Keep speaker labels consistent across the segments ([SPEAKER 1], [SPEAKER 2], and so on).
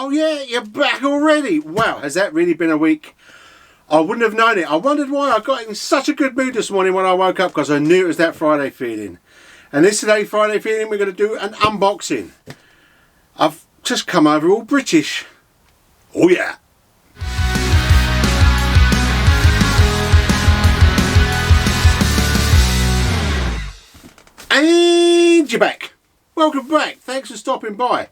[SPEAKER 1] Oh yeah, you're back already. Wow, has that really been a week? I wouldn't have known it. I wondered why I got in such a good mood this morning when I woke up, because I knew it was that Friday feeling. And this today, Friday feeling, we're going to do an unboxing. I've just come over all British. Oh yeah. And you're back. Welcome back. Thanks for stopping by.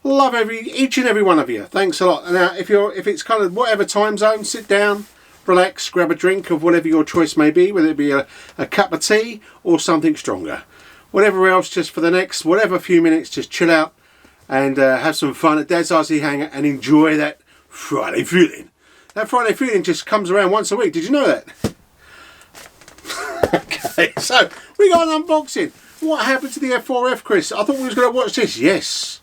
[SPEAKER 1] Love each and every one of you. Thanks a lot. Now, if it's kind of whatever time zone, sit down, relax, grab a drink of whatever your choice may be, whether it be a cup of tea or something stronger. Whatever else, just for the next whatever few minutes, just chill out and have some fun at Dad's RC Hangar and enjoy that Friday feeling. That Friday feeling just comes around once a week. Did you know that? Okay, so we got an unboxing. What happened to the F4F, Chris? I thought we was going to watch this. Yes.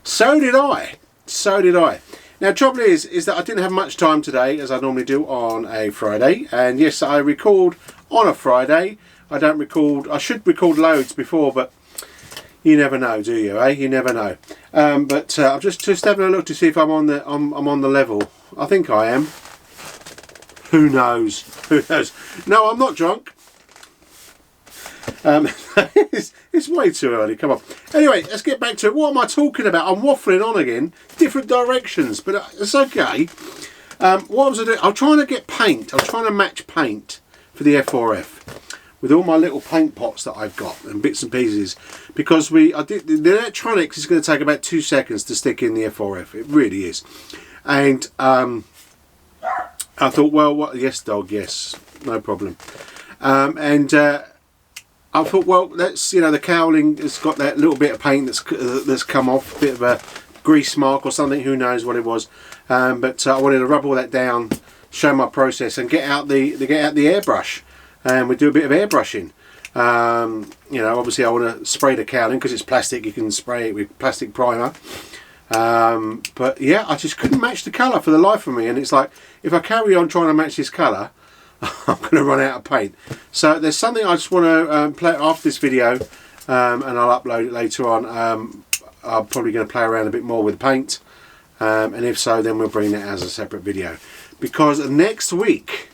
[SPEAKER 1] So did I. So did I. Now, trouble is that I didn't have much time today, as I normally do on a Friday. And yes, I record on a Friday. I don't record. I should record loads before, but you never know, do you? You never know. But I'm just having a look to see if I'm on the level. I think I am. Who knows? Who knows? No, I'm not drunk. It's way too early, come on. Anyway, let's get back to it. What am I talking about? I'm waffling on again, different directions, but it's okay. What was I doing? I'm trying to get paint. I'm trying to match paint for the F4F with all my little paint pots that I've got and bits and pieces, because the electronics is going to take about 2 seconds to stick in the F4F. It really is. And I thought, well, what? Yes, dog, yes, no problem. I thought, well, let's, the cowling has got that little bit of paint that's come off, a bit of a grease mark or something, who knows what it was. But I wanted to rub all that down, show my process, and get out the airbrush, and we do a bit of airbrushing. Obviously I want to spray the cowling because it's plastic. You can spray it with plastic primer. But yeah, I just couldn't match the colour for the life of me, and it's like, if I carry on trying to match this colour, I'm going to run out of paint. So there's something I just want to play after this video, and I'll upload it later on. I'm probably going to play around a bit more with paint, and if so, then we'll bring that as a separate video, because next week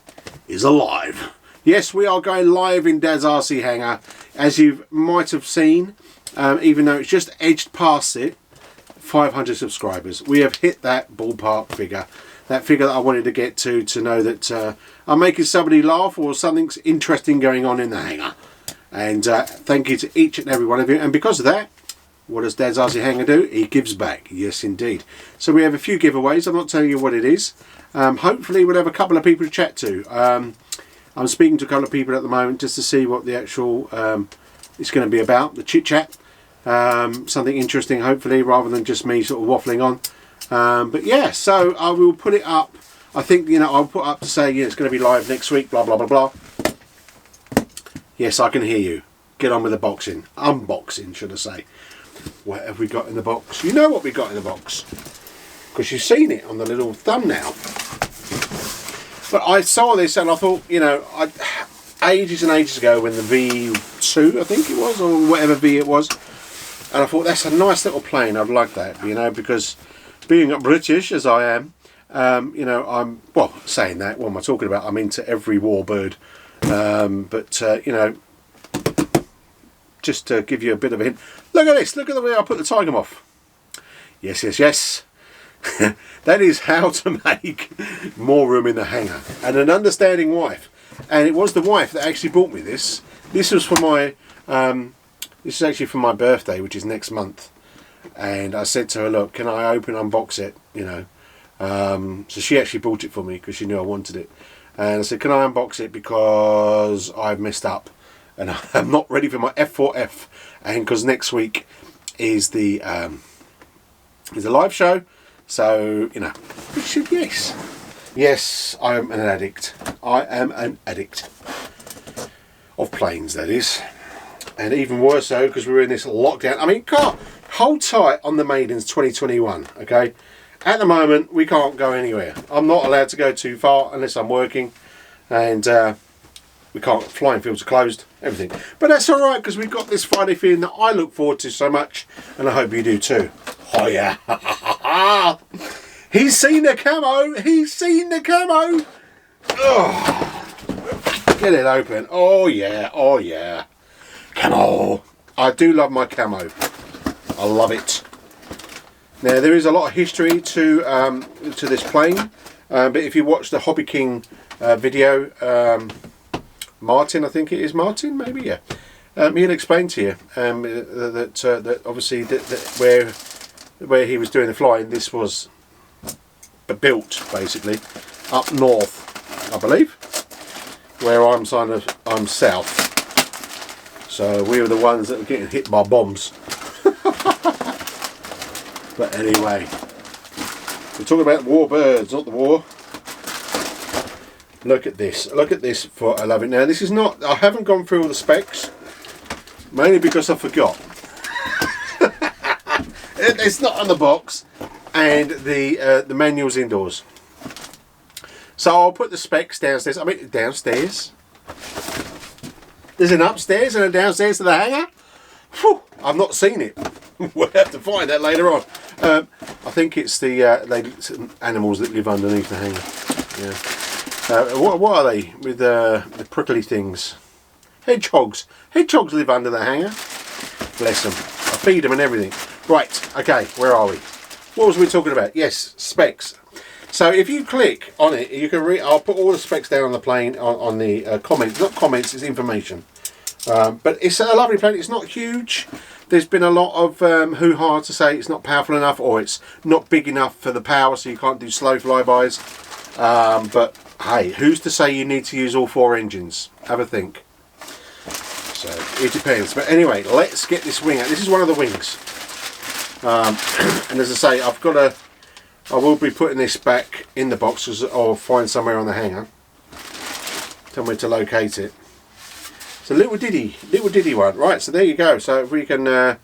[SPEAKER 1] is alive. Yes, we are going live in Dad's RC Hangar, as you might have seen, even though it's just edged past it, 500 subscribers. We have hit that ballpark figure. That figure that I wanted to get to know that I'm making somebody laugh, or something's interesting going on in the hangar. And thank you to each and every one of you. And because of that, what does Dad's RC Hangar do? He gives back. Yes, indeed. So we have a few giveaways. I'm not telling you what it is. Hopefully we'll have a couple of people to chat to. I'm speaking to a couple of people at the moment just to see what the actual it's going to be about, the chit-chat. Something interesting, hopefully, rather than just me sort of waffling on. But yeah, so I will put it up. I think, I'll put up to say, it's going to be live next week, blah, blah, blah, blah. Yes, I can hear you. Get on with the boxing. Unboxing, should I say. What have we got in the box? You know what we got in the box, because you've seen it on the little thumbnail. But I saw this and I thought, ages and ages ago, when the V2, I think it was, or whatever V it was, and I thought, that's a nice little plane. I'd like that, because being a British as I am, I'm, well, saying that, what am I talking about? I'm into every warbird. Just to give you a bit of a hint. Look at this. Look at the way I put the tiger moth. Yes, yes, yes. That is how to make more room in the hangar. And an understanding wife. And it was the wife that actually bought me this. This was for my, this is actually for my birthday, which is next month. And I said to her, look, can I unbox it, so she actually bought it for me because she knew I wanted it. And I said, can I unbox it because I've messed up and I'm not ready for my F4F, and because next week is the live show, so yes, I am an addict. I am an addict of planes, that is. And even worse so because we're in this lockdown. I mean, hold tight on the maidens 2021, okay? At the moment, we can't go anywhere. I'm not allowed to go too far unless I'm working, and we can't. Flying fields are closed, everything. But that's all right, because we've got this Friday feeling that I look forward to so much, and I hope you do too. Oh yeah! He's seen the camo. He's seen the camo. Oh, get it open. Oh yeah. Oh yeah. Camo. I do love my camo. I love it. Now there is a lot of history to this plane, but if you watch the Hobby King video, Martin, I think it is Martin, maybe, yeah. He'll explain to you that obviously where he was doing the flying, this was built basically up north, I believe, where I'm south. So we were the ones that were getting hit by bombs. But anyway, we're talking about warbirds, not the war. Look at this. Look at this. I love it. Now this is not. I haven't gone through all the specs, mainly because I forgot. It's not on the box, and the manual's indoors. So I'll put the specs downstairs. I mean downstairs. There's an upstairs and a downstairs to the hangar. Whew, I've not seen it. We'll have to find that later on. I think it's the animals that live underneath the hangar. Yeah. What are they with the prickly things? Hedgehogs. Hedgehogs live under the hangar. Bless them. I feed them and everything. Right. Okay. Where are we? What was we talking about? Yes, specs. So if you click on it, you can read. I'll put all the specs down on the plane on the comments. Not comments. It's information. But it's a lovely plane. It's not huge. There's been a lot of hoo-ha to say it's not powerful enough or it's not big enough for the power, so you can't do slow flybys. But hey, who's to say you need to use all 4 engines? Have a think. So it depends. But anyway, let's get this wing out. This is one of the wings. And as I say, I will be putting this back in the box or find somewhere on the hangar. Somewhere to locate it. It's a little ditty one. Right, so there you go. So if we can have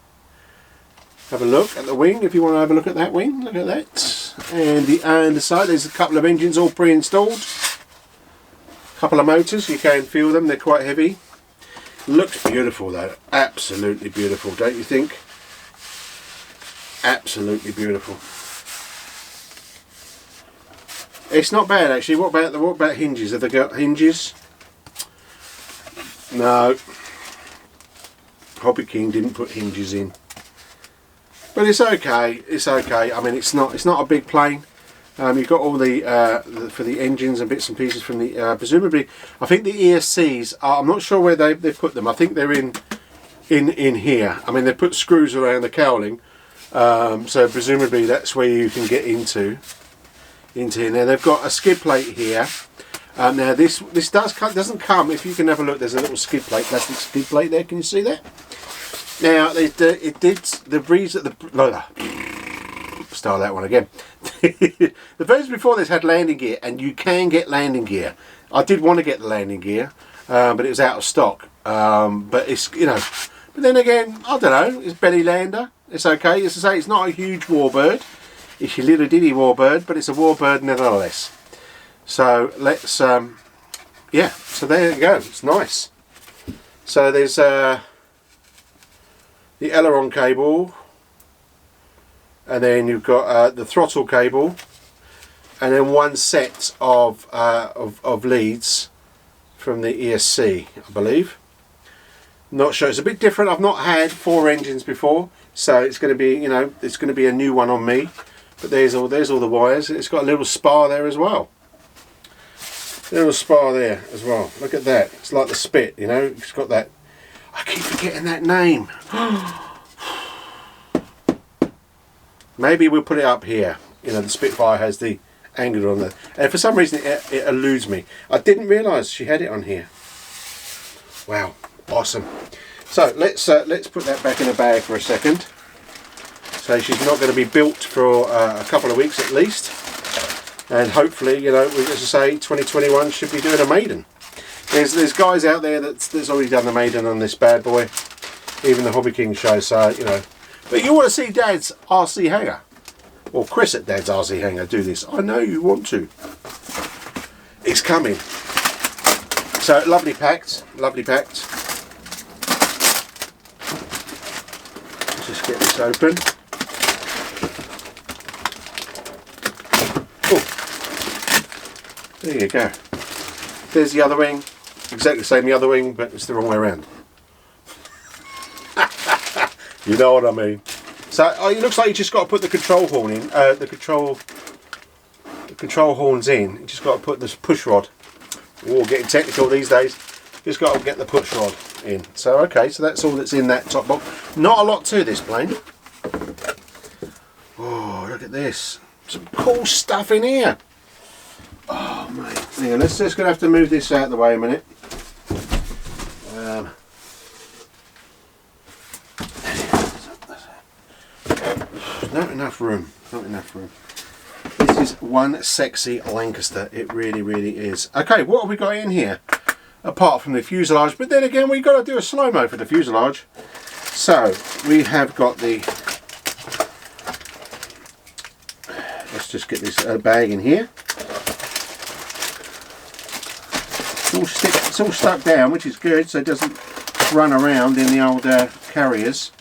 [SPEAKER 1] a look at the wing, if you want to have a look at that wing, look at that. And the underside, there's a couple of engines all pre-installed. A couple of motors, you can feel them, they're quite heavy. Looks beautiful though, absolutely beautiful, don't you think? Absolutely beautiful. It's not bad actually. What about hinges? Have they got hinges? No, Hobby King didn't put hinges in, but it's okay. It's okay. I mean, it's not a big plane. You've got all the for the engines and bits and pieces from the presumably. I think the ESCs. I'm not sure where they put them. I think they're in here. I mean, they put screws around the cowling, so presumably that's where you can get into here. Now they've got a skid plate here. Now this doesn't come. If you can have a look, there's a little skid plate, plastic skid plate there. Can you see that? Now it did the breeze at the start that one again. The versions before this had landing gear, and you can get landing gear. I did want to get the landing gear, but it was out of stock. But it's but then again, I don't know. It's belly lander. It's okay. As I say, it's not a huge warbird. It's your little ditty warbird, but it's a warbird nevertheless. So let's yeah, so there you go. It's nice. So there's the aileron cable, and then you've got the throttle cable, and then one set of leads from the ESC, I believe. Not sure. It's a bit different. I've not had 4 engines before, so it's going to be it's going to be a new one on me. But there's all the wires. It's got a little spar there as well. Little spar there as well. Look at that. It's like the Spit, It's got that. I keep forgetting that name. Maybe we'll put it up here. The Spitfire has the angle on there, and for some reason it eludes me. I didn't realise she had it on here. Wow, awesome. So let's put that back in a bag for a second. So she's not going to be built for a couple of weeks at least. And hopefully, as I say, 2021 should be doing a maiden. There's guys out there that's already done the maiden on this bad boy, even the Hobby King show. So but you want to see Dad's RC hangar, or Chris at Dad's RC hangar do this? I know you want to. It's coming. So lovely packed, lovely packed. Let's just get this open. There you go. There's the other wing. Exactly the same the other wing, but it's the wrong way around. You know what I mean. So it looks like you just got to put the control horn in. The control horns in. You just got to put this push rod. Oh, getting technical these days. Just got to get the push rod in. So okay, so that's all that's in that top box. Not a lot to this plane. Oh, look at this. Some cool stuff in here. Oh mate. Yeah, let's just gonna have to move this out of the way a minute. Not enough room. Not enough room. This is one sexy Lancaster. It really, really is. Okay, what have we got in here? Apart from the fuselage, but then again, we've got to do a slow-mo for the fuselage. So, we have got the... Let's just get this bag in here. It's all stuck down, which is good, so it doesn't run around in the old carriers.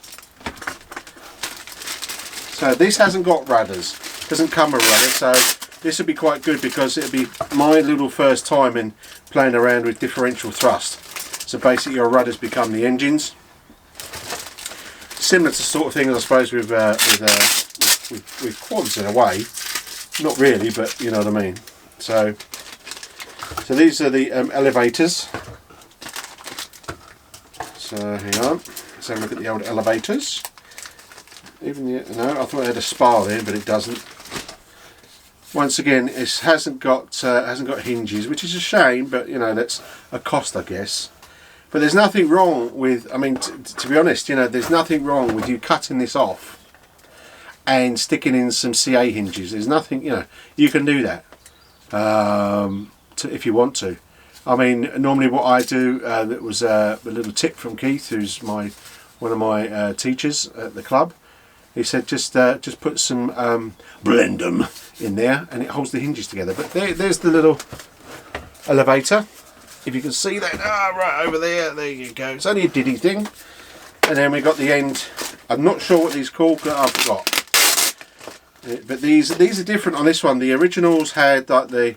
[SPEAKER 1] So this hasn't got rudders, doesn't come with rudders, so this would be quite good because it'll be my little first time in playing around with differential thrust. So basically your rudders become the engines. Similar to the sort of thing I suppose with quads in a way. Not really, but you know what I mean. So these are the elevators. So hang on, let's have a look at the old elevators. Even the, no, I thought it had a spar there, but it doesn't. Once again, it hasn't got hinges, which is a shame, but you know that's a cost, I guess. But there's nothing wrong with. I mean, to be honest, you know, there's nothing wrong with you cutting this off and sticking in some CA hinges. There's nothing, you know, you can do that if you want to. I mean, normally what I do, that was a little tip from Keith, who's one of my teachers at the club. He said just put some blendum in there and it holds the hinges together. But there's the little elevator. If you can see that, right over there, there you go. It's only a diddy thing. And then we've got the end. I'm not sure what these are called, but I've forgot. But these are different on this one. The originals had like the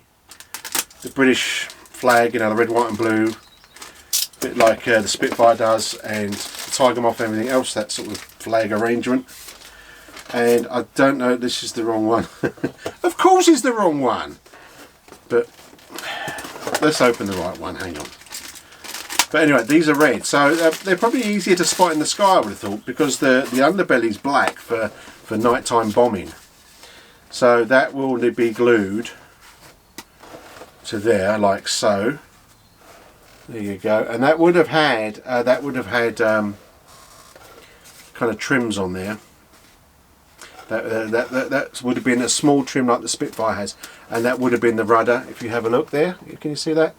[SPEAKER 1] British flag, you know, the red, white and blue. A bit like the Spitfire does, and the Tiger Moth and everything else, that sort of flag arrangement. And I don't know, this is the wrong one. Of course it's the wrong one. But let's open the right one, hang on. But anyway, these are red, so they're probably easier to spot in the sky, I would have thought, because the underbelly's black for nighttime bombing. So that will be glued to there, like so. There you go. And that would have had kind of trims on there. That would have been a small trim like the Spitfire has, and that would have been the rudder. If you have a look there, can you see that?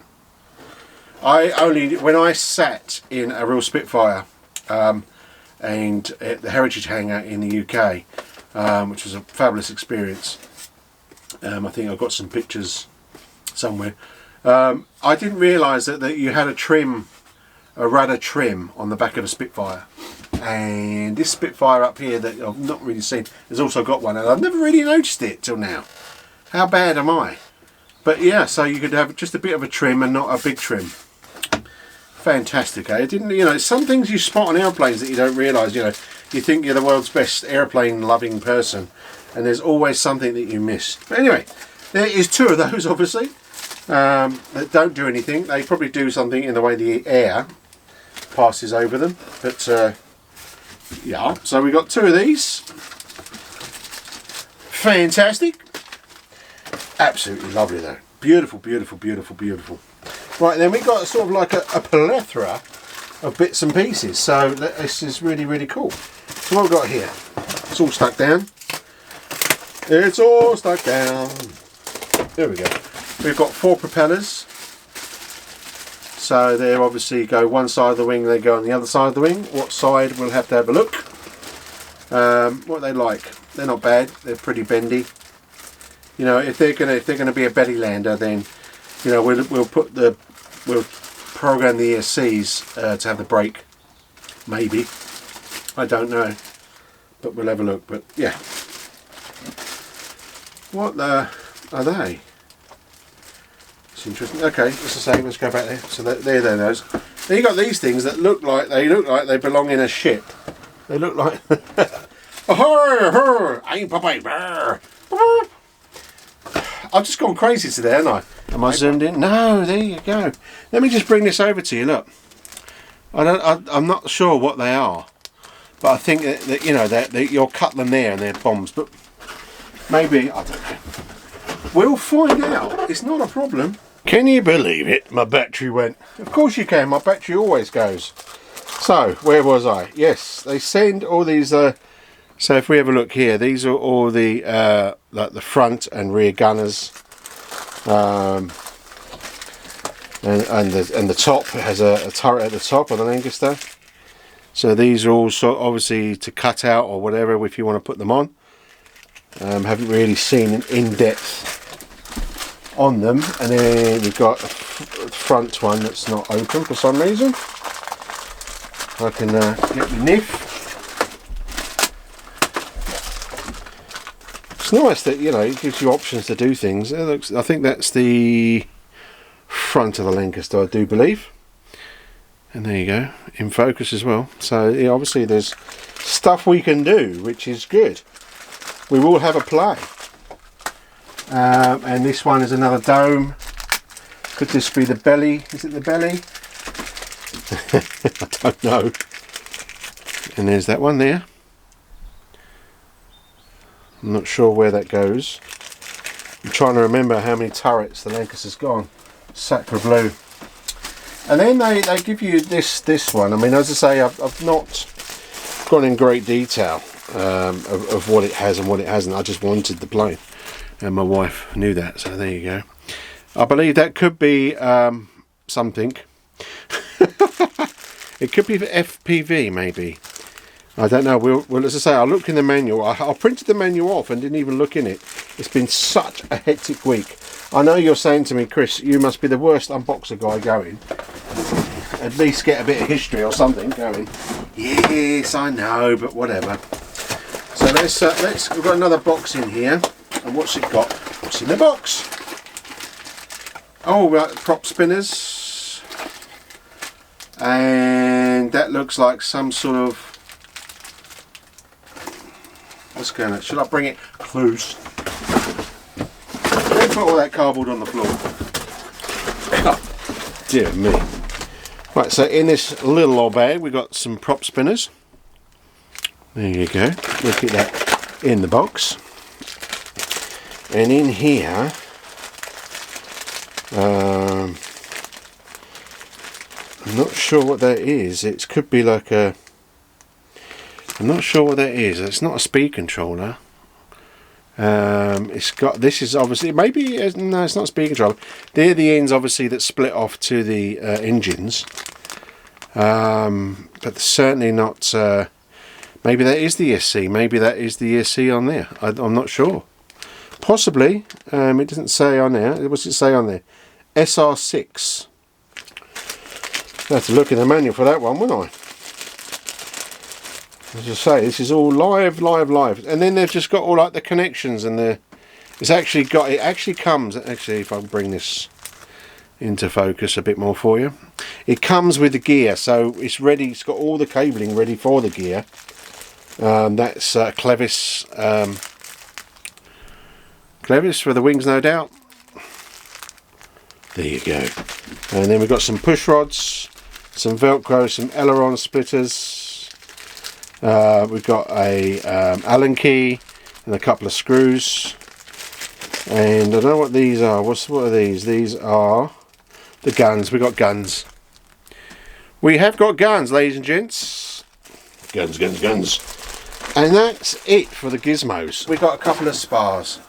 [SPEAKER 1] When I sat in a real Spitfire and at the Heritage Hangar in the UK, which was a fabulous experience. I think I've got some pictures somewhere. I didn't realise that you had a rudder trim on the back of a Spitfire. And this Spitfire up here that I've not really seen has also got one, and I've never really noticed it till now. How bad am I? But yeah, so you could have just a bit of a trim and not a big trim. Fantastic, eh? Some things you spot on airplanes that you don't realise. You think you're the world's best airplane loving person, and there's always something that you miss. But anyway, there is two of those, obviously, that don't do anything. They probably do something in the way the air passes over them, but yeah, so we got two of these. Fantastic. Absolutely lovely though. Beautiful, beautiful, beautiful, beautiful. Right, then we got sort of like a plethora of bits and pieces, so this is really, really cool. So what we've got here, it's all stuck down. It's all stuck down. There we go. We've got 4 propellers. So they obviously go one side of the wing, they go on the other side of the wing. What side, we'll have to have a look. What are they like? They're not bad, they're pretty bendy. You know, if they're gonna be a belly lander, then you know we'll program the ESCs to have the brake. Maybe. I don't know. But we'll have a look. But yeah. What the are they? It's interesting. Okay, it's the same. Let's go back there. So there those. Then you got these things that look like they belong in a ship. They look like. Ain't Popeye. I've just gone crazy today, haven't I? Am I zoomed in? No, there you go. Let me just bring this over to you. Look, I'm not sure what they are, but I think that you know that you'll cut them there and they're bombs. But maybe I don't know. We'll find out. It's not a problem. Can you believe it? My battery went. Of course you can. My battery always goes. So where was I? Yes, they send all these. So if we have a look here, these are all the like the front and rear gunners, and the top has a turret at the top of the Lancaster. So these are also obviously to cut out or whatever if you want to put them on. Haven't really seen an in-depth on them, and then we've got a front one that's not open for some reason. I can get the niff. It's nice that, you know, it gives you options to do things. It looks, I think that's the front of the Lancaster, I do believe. And there you go, in focus as well. So yeah, obviously there's stuff we can do, which is good. We will have a play. And this one is another dome. Could this be the belly? Is it the belly? I don't know. And there's that one there. I'm not sure where that goes. I'm trying to remember how many turrets the Lancaster's gone. Sacre bleu. And then they give you this one. I mean, as I say, I've not gone in great detail of what it has and what it hasn't. I just wanted the plane, and my wife knew that, so there you go. I believe that could be something. It could be for FPV, maybe. I don't know. Well, as I say, I looked in the manual. I printed the manual off and didn't even look in it. It's been such a hectic week. I know you're saying to me, Chris, you must be the worst unboxer guy going. At least get a bit of history or something going. Yes, I know, but whatever. So let's. We've got another box in here, and what's it got? What's in the box? Oh, right, prop spinners, and that looks like some sort of. What's going on? Should I bring it close? Don't put all that cardboard on the floor. Oh, dear me. Right, so in this little old bag we got some prop spinners. There you go. Look at that in the box. And in here, I'm not sure what that is. It could be like a. I'm not sure what that is. It's not a speed controller. It's got. This is obviously maybe no. It's not a speed controller. They're the ends obviously that split off to the engines. But certainly not. Maybe that is the ESC. Maybe that is the ESC on there. I'm not sure. Possibly. It doesn't say on there. What's it say on there? SR6. I have to look in the manual for that one, wouldn't I? As I say, this is all live, and then they've just got all like the connections and the. It's actually got. It actually comes. Actually, if I can bring this into focus a bit more for you, it comes with the gear, so it's ready. It's got all the cabling ready for the gear. That's clevis. Clevis for the wings, no doubt. There you go. And then we've got some push rods, some Velcro, some aileron splitters. We've got a Allen key and a couple of screws, and I don't know what these are. What are these? These are the guns. We've got guns. We have got guns, ladies and gents. Guns. And that's it for the gizmos. We've got a couple of spars.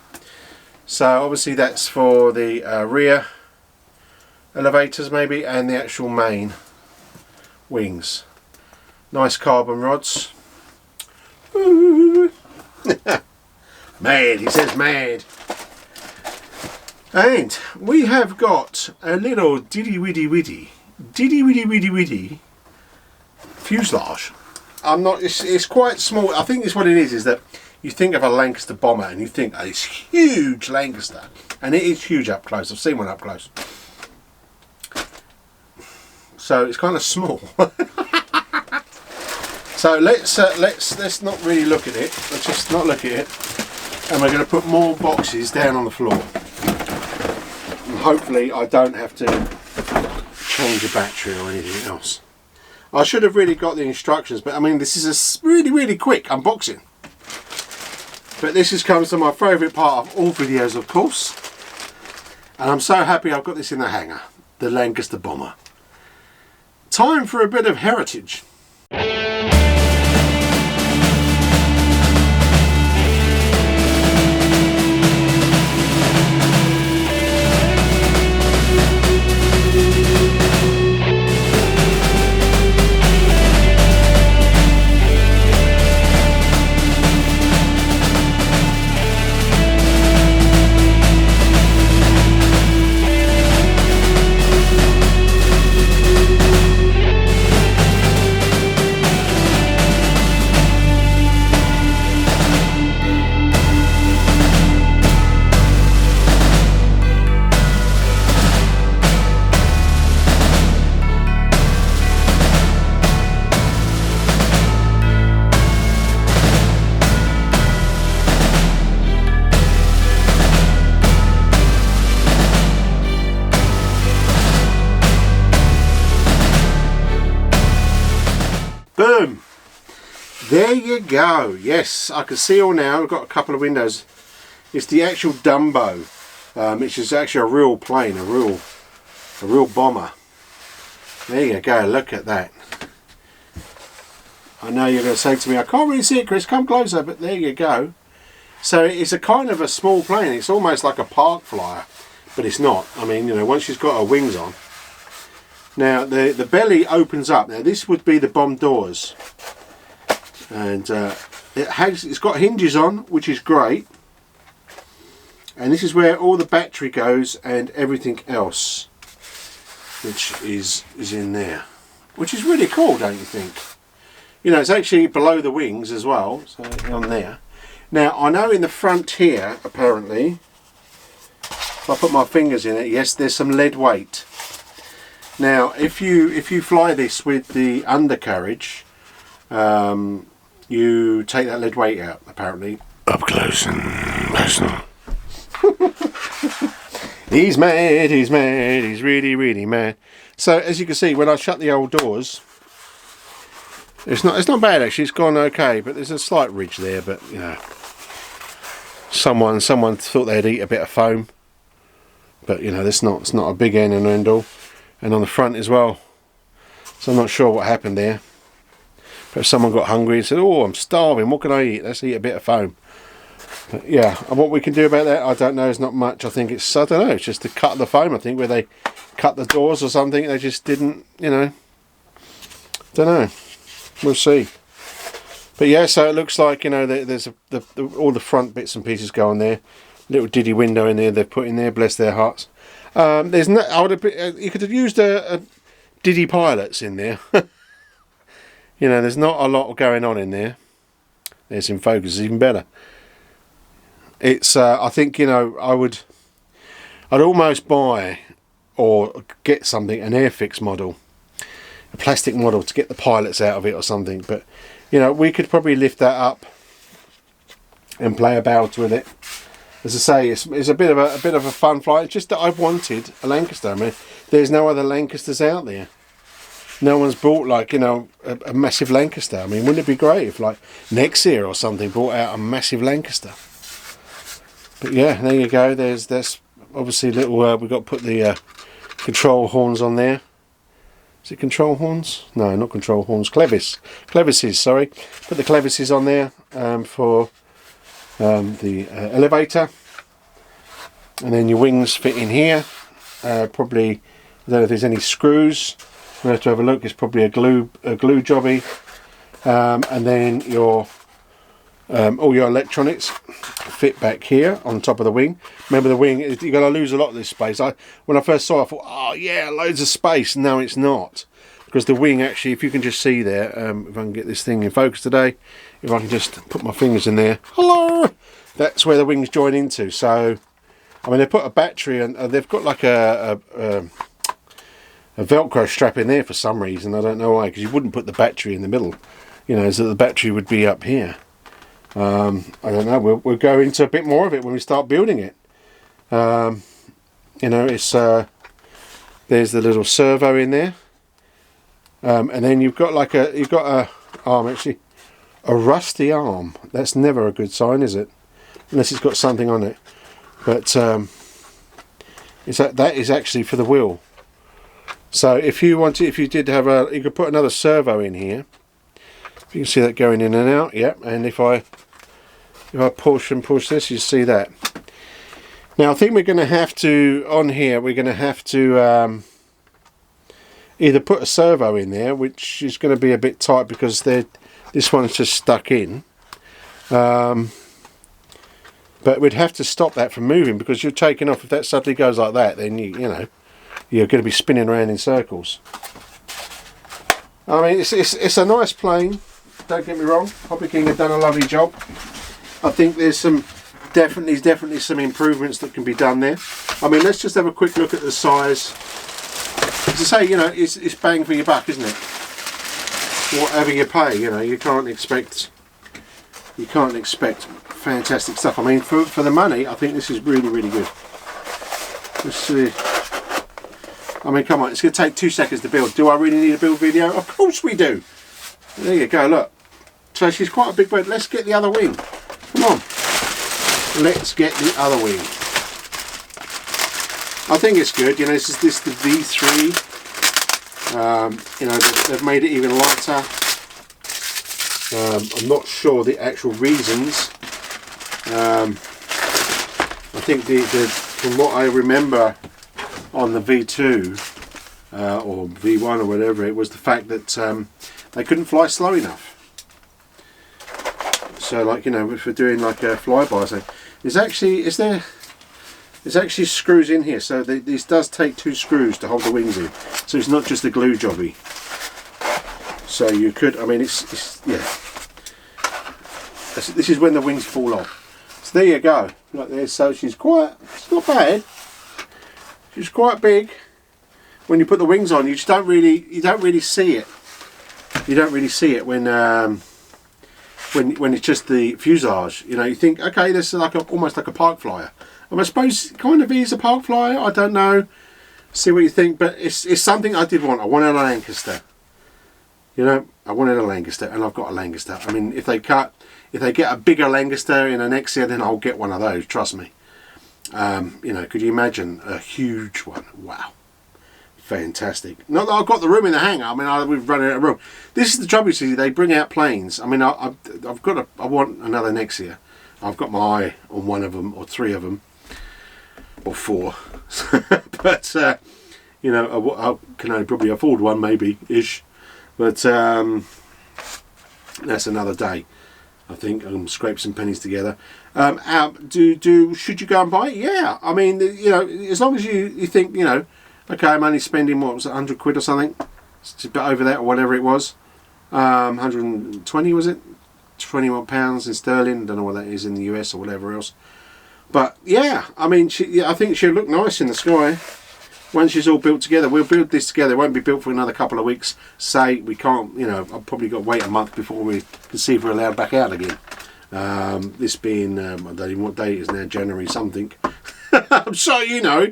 [SPEAKER 1] So obviously that's for the rear elevators maybe, and the actual main wings. Nice carbon rods. Mad, he says mad. And we have got a little diddy widdy fuselage. It's quite small. I think it's what it is that you think of a Lancaster bomber and you think, oh, this huge Lancaster, and it is huge up close. I've seen one up close. so it's kind of small. So let's not really look at it. Let's just not look at it, and we're going to put more boxes down on the floor. And hopefully, I don't have to change a battery or anything else. I should have really got the instructions, but I mean, this is a really quick unboxing. But this comes to my favourite part of all videos, of course. And I'm so happy I've got this in the hangar, the Lancaster Bomber. Time for a bit of heritage. Boom! There you go. Yes, I can see all now. We've got a couple of windows. It's the actual Dumbo, which is actually a real plane, a real bomber. There you go. Look at that. I know you're going to say to me, I can't really see it, Chris. Come closer. But there you go. So it's a kind of a small plane. It's almost like a park flyer, but it's not. I mean, you know, once she's got her wings on. Now the belly opens up. Now this would be the bomb doors, and it's got hinges on, which is great. And this is where all the battery goes and everything else, which is in there, which is really cool, don't you think? You know, it's actually below the wings as well, so on there. Now I know in the front here, apparently, if I put my fingers in it, yes, there's some lead weight. Now, if you fly this with the undercarriage, you take that lead weight out, apparently. Up close and personal. He's mad, he's really mad. So, as you can see, when I shut the old doors, it's not bad actually, it's gone okay, but there's a slight ridge there, but, you know, someone thought they'd eat a bit of foam, but, you know, it's not a big end and end all. And on the front as well, so I'm not sure what happened there. Perhaps someone got hungry and said, oh, I'm starving, what can I eat? Let's eat a bit of foam. But yeah, and what we can do about that, I don't know, there's not much. I think it's, I don't know, it's just to cut the foam, I think, where they cut the doors or something. They just didn't, you know, don't know, we'll see. But yeah, so it looks like, you know, there's all the front bits and pieces go on there. Little diddy window in there they've put in there, bless their hearts. There's no, you could have used a Diddy pilots in there. You know, there's not a lot going on in there. There's in focus, it's even better. It's I think, you know, I'd almost buy or get something, an Airfix model, a plastic model, to get the pilots out of it or something. But you know, we could probably lift that up and play about with it. As I say, it's a bit of a fun flight. It's just that I've wanted a Lancaster. I mean, there's no other Lancasters out there. No one's bought, like, you know, a massive Lancaster. I mean, wouldn't it be great if, like, Nexia or something brought out a massive Lancaster? But yeah, there you go. There's obviously little. We've got to put the control horns on there. Is it control horns? No, not control horns. Clevises. Sorry. Put the clevises on there for the elevator, and then your wings fit in here. Probably, I don't know if there's any screws. We'll have to have a look. It's probably a glue jobby, and then your all your electronics fit back here on top of the wing. Remember, the wing, you're going to lose a lot of this space. When I first saw it, I thought, oh yeah, loads of space. No, it's not, because the wing actually, if you can just see there, if I can get this thing in focus today, if I can just put my fingers in there, hello, that's where the wings join into. So I mean, they put a battery, and they've got like a Velcro strap in there for some reason. I don't know why, because you wouldn't put the battery in the middle, you know, so the battery would be up here. I don't know, we'll go into a bit more of it when we start building it. You know, it's there's the little servo in there, and then you've got like a arm, actually a rusty arm. That's never a good sign, is it? Unless it's got something on it. But that is actually for the wheel. So if you wanted, if you did have you could put another servo in here. You can see that going in and out. Yep. And if I push and push this, you see that. Now I think we're going to have to, on here, we're going to have to either put a servo in there, which is going to be a bit tight because this one's just stuck in. But we'd have to stop that from moving because you're taking off. If that suddenly goes like that, then you know you're going to be spinning around in circles. I mean, it's a nice plane. Don't get me wrong. Hobby King have done a lovely job. I think there's definitely some improvements that can be done there. I mean, let's just have a quick look at the size. As I say, you know, it's bang for your buck, isn't it? Whatever you pay, you know, you can't expect fantastic stuff. I mean, for the money, I think this is really, really good. Let's see. I mean, come on, it's going to take 2 seconds to build. Do I really need a build video? Of course we do. There you go, look. So she's quite a big bird. Let's get the other wing. Come on. Let's get the other wing. I think it's good. You know, this is the V3. You know, they've made it even lighter. I'm not sure the actual reasons. I think from what I remember on the V2 or V1 or whatever, it was the fact that they couldn't fly slow enough. So, like, you know, if we're doing like a flyby, so there's actually screws in here. So this does take 2 screws to hold the wings in. So it's not just a glue jobby. So you could, I mean, it's yeah. This is when the wings fall off. So there you go. Like there. So it's not bad. She's quite big. When you put the wings on, you don't really see it. You don't really see it when it's just the fuselage. You know, you think, okay, this is like almost like a park flyer. And I suppose it kind of is a park flyer. I don't know. See what you think, but it's something I did want. I wanted a Lancaster. You know, I wanted a Lancaster, and I've got a Lancaster. I mean, if they get a bigger Lancaster in the next year, then I'll get one of those. Trust me. You know, could you imagine a huge one? Wow, fantastic. Not that I've got the room in the hangar. I mean, we've run out of room. This is the trouble. You see, they bring out planes. I mean, I want another next year. I've got my eye on one of them, or 3 of them, or 4. But you know, I can only probably afford one, maybe ish. But that's another day. I think I'll scrape some pennies together. Should you go and buy it? Yeah. I mean, you know, as long as you think, you know, okay, I'm only spending, what was it, 100 quid or something? It's just a bit over that, or whatever it was. 120 was it? 21 pounds in sterling. Don't know what that is in the US or whatever else. But yeah, I mean, I think she'll look nice in the sky. Once she's all built together, we'll build this together. It won't be built for another couple of weeks. Say we can't, you know, I've probably got to wait a month before we can see if we're allowed back out again. This being, I don't even know what date it is now, January something. So, you know,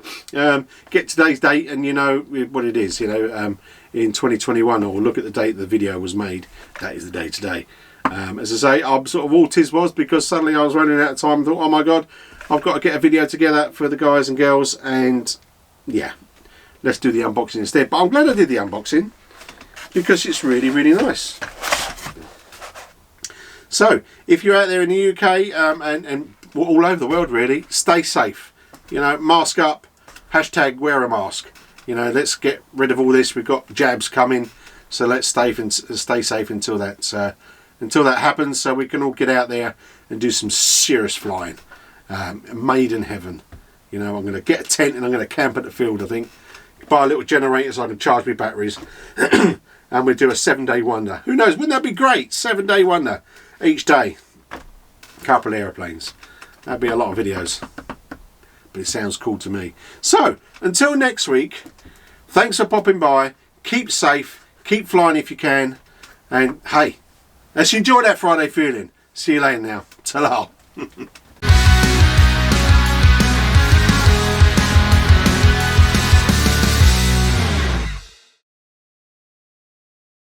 [SPEAKER 1] get today's date and you know what it is, you know, in 2021, or look at the date the video was made. That is the day today. As I say, I'm sort of all tis was because suddenly I was running out of time and thought, oh my God, I've got to get a video together for the guys and girls, and yeah. Let's do the unboxing instead. But I'm glad I did the unboxing because it's really, really nice. So, if you're out there in the UK and all over the world really, stay safe. You know, mask up, hashtag wear a mask. You know, let's get rid of all this. We've got jabs coming, so let's stay safe until that happens, so we can all get out there and do some serious flying. Made in heaven. You know, I'm going to get a tent and I'm going to camp at the field, I think. Buy a little generator so I can charge my batteries. And we'll do a 7-day wonder. Who knows, wouldn't that be great? 7-day wonder. Each day. Couple of aeroplanes. That'd be a lot of videos. But it sounds cool to me. So, until next week, Thanks for popping by. Keep safe, keep flying if you can, and hey, let's enjoy that Friday feeling. See you later now. Ta-ra.